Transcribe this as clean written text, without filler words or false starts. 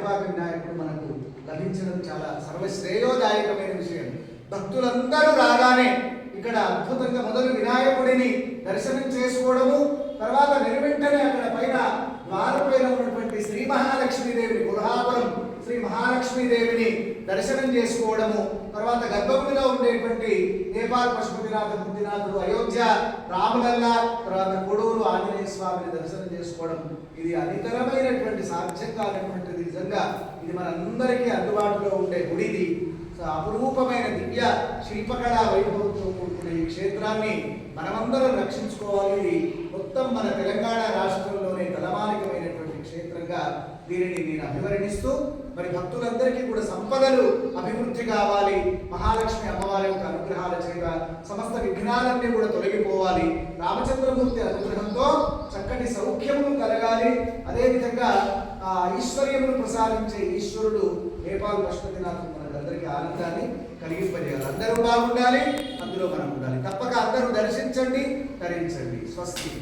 మైపాక వినాయకుడు మనకు లభించడం చాలా సర్వశ్రేయోదాయకమైన విషయం. భక్తులందరూ రాగానే ఇక్కడ అద్భుతంగా మొదలు వినాయకుడిని దర్శనం చేసుకోవడము, తర్వాత వెనువెంటనే అక్కడ పైన ద్వారం పైన ఉన్నటువంటి శ్రీ మహాలక్ష్మీదేవిని, కొల్హాపురం శ్రీ మహాలక్ష్మీదేవిని దర్శనం చేసుకోవడము, తర్వాత గర్భగుడిలో ఉండేటువంటి నేపాల్ పశుపతినాథ ముక్తినాథుడు, అయోధ్య రామలల్లా, తర్వాత కొడూరు ఆంజనేయ స్వామిని దర్శనం చేసుకోవడం, ఇది అనితరమైనటువంటి సాధ్యం కానటువంటిది. నిజంగా ఇది మనందరికీ అందుబాటులో ఉండే గుడిది. అపురూపమైన దివ్య శిల్పకళా వైభవంతో కూడుకున్న ఈ క్షేత్రాన్ని మనమందరం రక్షించుకోవాలి. మొత్తం మన తెలంగాణ రాష్ట్రంలోనే తలమానికమైనటువంటి క్షేత్రంగా దీనిని నేను అభివర్ణిస్తూ, మరి భక్తులందరికీ కూడా సంపదలు అభివృద్ధి కావాలి, మహాలక్ష్మి అమ్మవారి యొక్క అనుగ్రహాల చేత సమస్త విఘ్నాలన్నీ కూడా తొలగిపోవాలి, రామచంద్రమూర్తి అనుగ్రహంతో చక్కటి సౌఖ్యము కలగాలి, అదేవిధంగా ఐశ్వర్యమును ప్రసాదించే ఈశ్వరుడు నేపాల్ పశుపతినాథుడు మనందరికీ ఆనందాన్ని కలిగింపజేయాలి. అందరూ బాగుండాలి, అందులో మనం ఉండాలి. తప్పక అందరూ దర్శించండి, తరించండి. స్వస్తి.